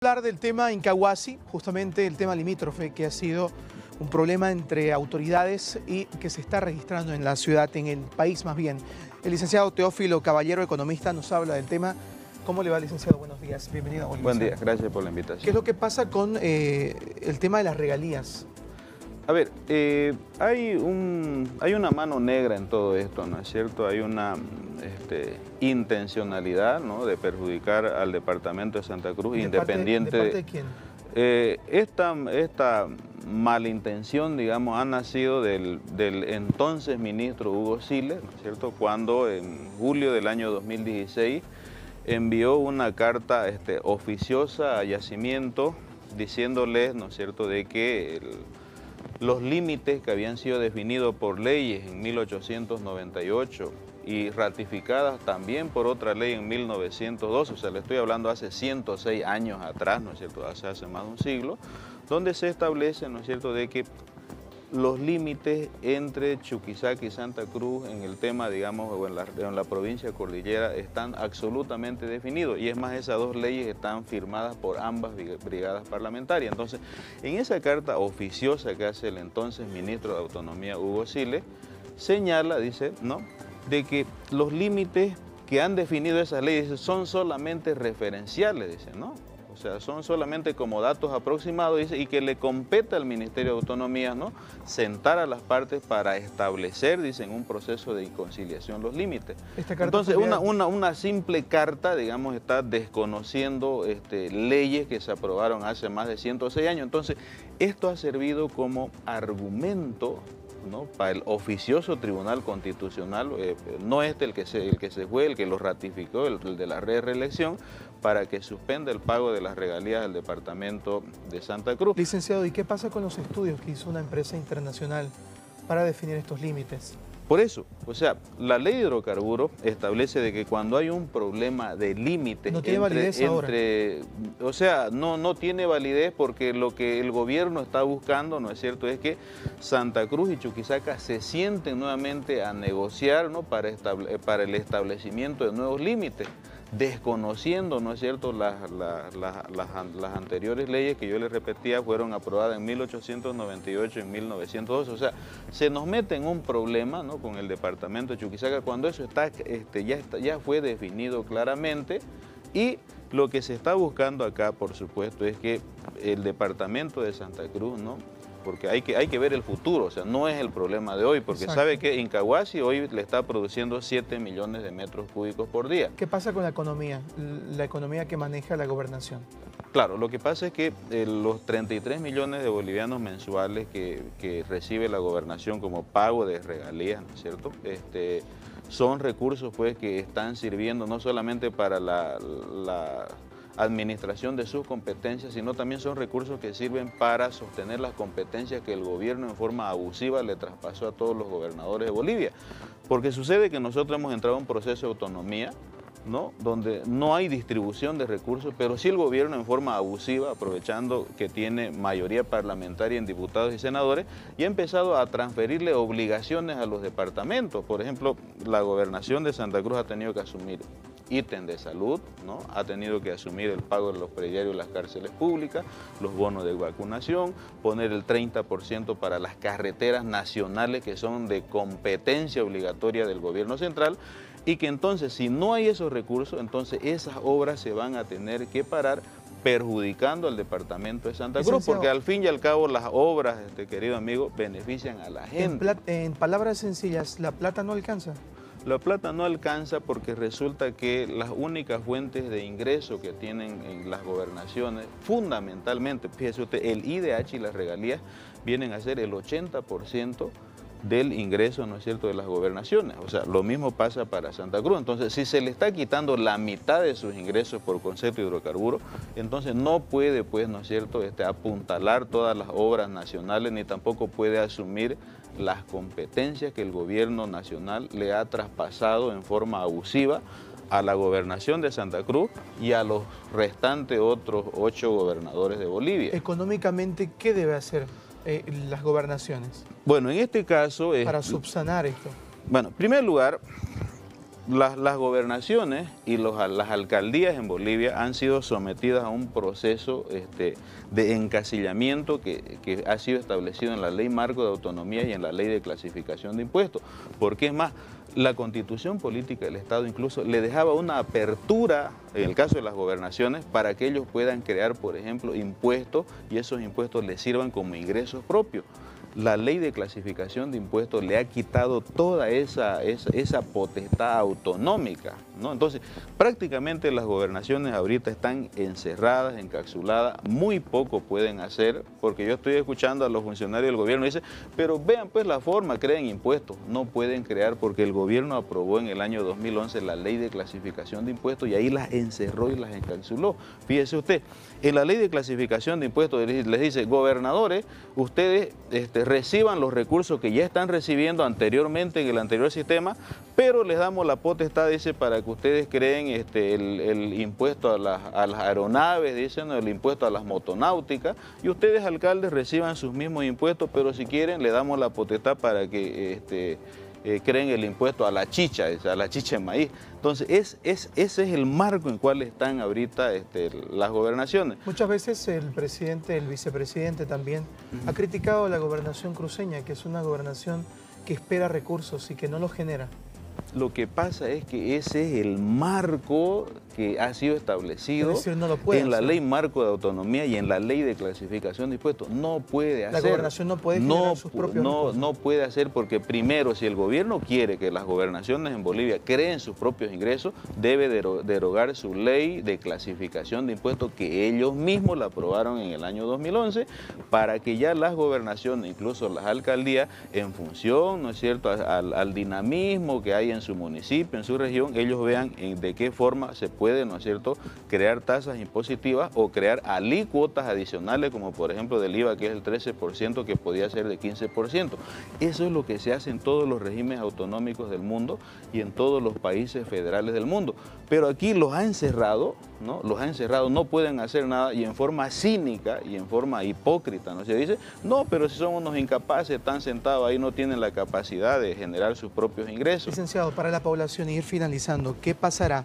Hablar del tema Incahuasi, justamente el tema limítrofe, que ha sido un problema entre autoridades y que se está registrando en la ciudad, en el país más bien. El licenciado Teófilo Caballero, economista, nos habla del tema. ¿Cómo le va, licenciado? Buenos días, bienvenido a Bolivia. Buen día, gracias por la invitación. ¿Qué es lo que pasa con el tema de las regalías? A ver, hay una mano negra en todo esto, ¿no es cierto? Hay una intencionalidad, ¿no?, de perjudicar al departamento de Santa Cruz, independiente. ¿De parte de quién? Esta malintención, digamos, ha nacido del entonces ministro Hugo Siles, ¿no es cierto?, cuando en julio del año 2016 envió una carta oficiosa a Yacimiento diciéndoles, ¿no es cierto?, de que los límites que habían sido definidos por leyes en 1898 y ratificadas también por otra ley en 1902, o sea, le estoy hablando hace 106 años atrás, ¿no es cierto?, hace más de un siglo, donde se establece, ¿no es cierto?, de que los límites entre Chuquisaca y Santa Cruz en el tema, digamos, o en la provincia cordillera están absolutamente definidos. Y es más, esas dos leyes están firmadas por ambas brigadas parlamentarias. Entonces, en esa carta oficiosa que hace el entonces ministro de Autonomía, Hugo Siles, señala, dice, ¿no?, de que los límites que han definido esas leyes son solamente referenciales, dice, ¿no? O sea, son solamente como datos aproximados, dice, y que le compete al Ministerio de Autonomía, ¿no?, sentar a las partes para establecer, dicen, un proceso de conciliación los límites. Entonces, una simple carta, digamos, está desconociendo leyes que se aprobaron hace más de 106 años. Entonces, esto ha servido como argumento, ¿no?, para el oficioso Tribunal Constitucional, no el que lo ratificó, el de la reelección, para que suspenda el pago de las regalías del departamento de Santa Cruz. Licenciado, ¿y qué pasa con los estudios que hizo una empresa internacional para definir estos límites? Por eso, o sea, la ley de hidrocarburos establece de que cuando hay un problema de límites... No tiene validez ahora. O sea, no tiene validez porque lo que el gobierno está buscando, ¿no es cierto?, es que Santa Cruz y Chuquisaca se sienten nuevamente a negociar, ¿no?, para el establecimiento de nuevos límites, desconociendo, ¿no es cierto?, las anteriores leyes que yo les repetía fueron aprobadas en 1898 y en 1912. O sea, se nos mete en un problema, ¿no?, con el departamento de Chuquisaca cuando eso ya fue definido claramente, y lo que se está buscando acá, por supuesto, es que el departamento de Santa Cruz, ¿no?, porque hay que ver el futuro, o sea, no es el problema de hoy, porque Exacto. sabe que Incahuasi hoy le está produciendo 7 millones de metros cúbicos por día. ¿Qué pasa con la economía que maneja la gobernación? Claro, lo que pasa es que los 33 millones de bolivianos mensuales que recibe la gobernación como pago de regalías, ¿no es cierto?, son recursos, pues, que están sirviendo no solamente para la administración de sus competencias, sino también son recursos que sirven para sostener las competencias que el gobierno en forma abusiva le traspasó a todos los gobernadores de Bolivia. Porque sucede que nosotros hemos entrado en un proceso de autonomía, ¿no?, donde no hay distribución de recursos, pero sí el gobierno en forma abusiva, aprovechando que tiene mayoría parlamentaria en diputados y senadores, y ha empezado a transferirle obligaciones a los departamentos. Por ejemplo, la gobernación de Santa Cruz ha tenido que asumir ítem de salud, ¿no?, ha tenido que asumir el pago de los prediarios de las cárceles públicas, los bonos de vacunación, poner el 30% para las carreteras nacionales que son de competencia obligatoria del gobierno central, y que entonces, si no hay esos recursos, entonces esas obras se van a tener que parar, perjudicando al departamento de Santa Cruz, porque al fin y al cabo las obras, querido amigo, benefician a la gente. En palabras sencillas, ¿la plata no alcanza? La plata no alcanza porque resulta que las únicas fuentes de ingreso que tienen en las gobernaciones, fundamentalmente, fíjese usted, el IDH y las regalías vienen a ser el 80% del ingreso, ¿no es cierto?, de las gobernaciones. O sea, lo mismo pasa para Santa Cruz. Entonces, si se le está quitando la mitad de sus ingresos por concepto de hidrocarburos, entonces no puede, pues, ¿no es cierto?, apuntalar todas las obras nacionales, ni tampoco puede asumir las competencias que el gobierno nacional le ha traspasado en forma abusiva a la gobernación de Santa Cruz y a los restantes otros 8 gobernadores de Bolivia. Económicamente, ¿qué debe hacer las gobernaciones? Bueno, en este caso... para subsanar esto. Bueno, en primer lugar, las gobernaciones y las alcaldías en Bolivia han sido sometidas a un proceso de encasillamiento que ha sido establecido en la Ley Marco de Autonomía y en la Ley de Clasificación de Impuestos. Porque es más, la Constitución Política del Estado incluso le dejaba una apertura, en el caso de las gobernaciones, para que ellos puedan crear, por ejemplo, impuestos y esos impuestos les sirvan como ingresos propios. La Ley de Clasificación de Impuestos le ha quitado toda esa potestad autonómica, ¿no? Entonces, prácticamente las gobernaciones ahorita están encerradas, encapsuladas, muy poco pueden hacer, porque yo estoy escuchando a los funcionarios del gobierno y dicen, pero vean pues la forma, creen impuestos. No pueden crear porque el gobierno aprobó en el año 2011 la Ley de Clasificación de Impuestos y ahí las encerró y las encapsuló. Fíjese usted, en la Ley de Clasificación de Impuestos les dice, gobernadores, ustedes reciban los recursos que ya están recibiendo anteriormente en el anterior sistema, pero les damos la potestad, dice, para que ustedes creen el impuesto a las aeronaves, dicen, el impuesto a las motonáuticas, y ustedes, alcaldes, reciban sus mismos impuestos, pero si quieren, le damos la potestad para que creen el impuesto a la chicha de maíz. Entonces, ese es el marco en el cual están ahorita las gobernaciones. Muchas veces el presidente, el vicepresidente también, ha criticado la gobernación cruceña, que es una gobernación que espera recursos y que no los genera. Lo que pasa es que ese es el marco que ha sido establecido en la Ley Marco de Autonomía y en la Ley de Clasificación de Impuestos. No puede hacer. La gobernación no puede generar sus propios recursos. No puede hacer porque primero, si el gobierno quiere que las gobernaciones en Bolivia creen sus propios ingresos, debe derogar su Ley de Clasificación de Impuestos que ellos mismos la aprobaron en el año 2011 para que ya las gobernaciones, incluso las alcaldías, en función, ¿no es cierto?, al dinamismo que hay en su municipio, en su región, ellos vean de qué forma se puede, ¿no es cierto?, crear tasas impositivas o crear alícuotas adicionales, como por ejemplo del IVA, que es el 13%, que podía ser de 15%. Eso es lo que se hace en todos los regímenes autonómicos del mundo y en todos los países federales del mundo. Pero aquí los ha encerrado, ¿no? Los ha encerrado, no pueden hacer nada y en forma cínica y en forma hipócrita, ¿no? Se dice, no, pero si son unos incapaces, están sentados ahí, no tienen la capacidad de generar sus propios ingresos. Licenciado, para la población, y ir finalizando, ¿qué pasará?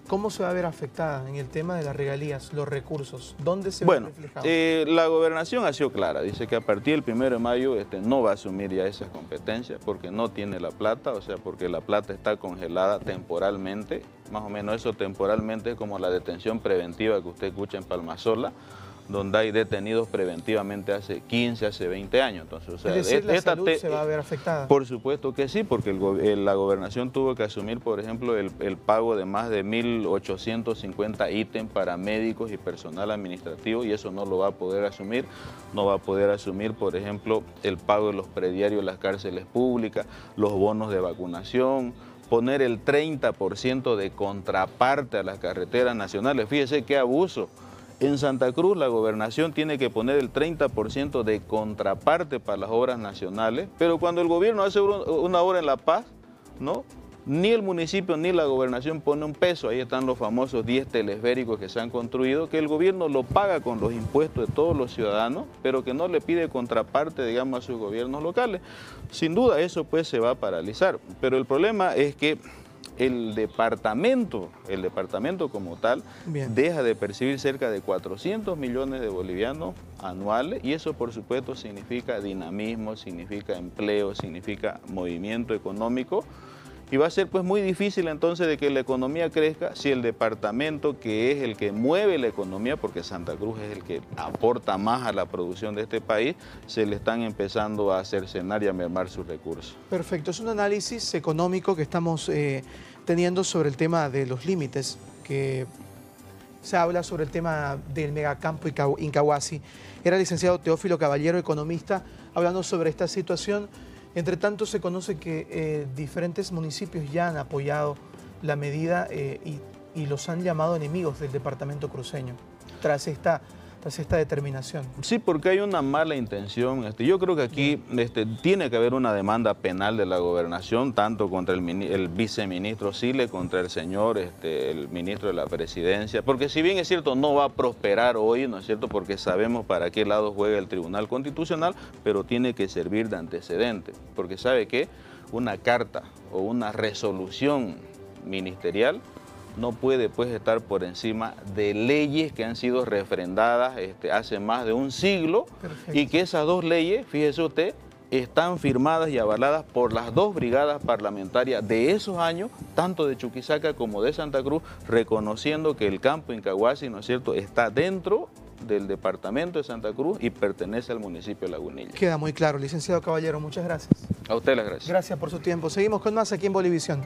¿Cómo se va a ver afectada en el tema de las regalías, los recursos? ¿Dónde se va a reflejar? La gobernación ha sido clara, dice que a partir del 1 de mayo no va a asumir ya esas competencias porque no tiene la plata, o sea, porque la plata está congelada temporalmente, más o menos eso temporalmente es como la detención preventiva que usted escucha en Palmasola, donde hay detenidos preventivamente hace 15, hace 20 años. Entonces, o sea, es decir, la salud se va a ver afectada. Por supuesto que sí, porque la gobernación tuvo que asumir, por ejemplo, el pago de más de 1.850 ítems para médicos y personal administrativo, y eso no lo va a poder asumir. No va a poder asumir, por ejemplo, el pago de los prediarios en las cárceles públicas, los bonos de vacunación, poner el 30% de contraparte a las carreteras nacionales. Fíjese qué abuso. En Santa Cruz la gobernación tiene que poner el 30% de contraparte para las obras nacionales, pero cuando el gobierno hace una obra en La Paz, ¿no?, ni el municipio ni la gobernación pone un peso. Ahí están los famosos 10 telesféricos que se han construido, que el gobierno lo paga con los impuestos de todos los ciudadanos, pero que no le pide contraparte, digamos, a sus gobiernos locales. Sin duda eso pues se va a paralizar, pero el problema es que el departamento como tal, deja de percibir cerca de 400 millones de bolivianos anuales y eso por supuesto significa dinamismo, significa empleo, significa movimiento económico y va a ser pues muy difícil entonces de que la economía crezca si el departamento que es el que mueve la economía, porque Santa Cruz es el que aporta más a la producción de este país, se le están empezando a cercenar y a mermar sus recursos. Perfecto, es un análisis económico que estamos teniendo sobre el tema de los límites, que se habla sobre el tema del megacampo Incahuasi. Era el licenciado Teófilo Caballero, economista, hablando sobre esta situación. Entre tanto, se conoce que diferentes municipios ya han apoyado la medida y los han llamado enemigos del departamento cruceño tras esta determinación. Sí, porque hay una mala intención. Yo creo que aquí tiene que haber una demanda penal de la gobernación, tanto contra el viceministro Sile, contra el señor, el ministro de la presidencia, porque si bien es cierto, no va a prosperar hoy, ¿no es cierto?, porque sabemos para qué lado juega el Tribunal Constitucional, pero tiene que servir de antecedente, porque ¿sabe qué? Una carta o una resolución ministerial no puede pues estar por encima de leyes que han sido refrendadas hace más de un siglo. Perfecto. Y que esas dos leyes, fíjese usted, están firmadas y avaladas por las dos brigadas parlamentarias de esos años, tanto de Chuquisaca como de Santa Cruz, reconociendo que el campo Incahuasi, ¿no es cierto?, está dentro del departamento de Santa Cruz y pertenece al municipio de Lagunilla. Queda muy claro, licenciado Caballero, muchas gracias. A usted las gracias. Gracias por su tiempo. Seguimos con más aquí en Bolivisión.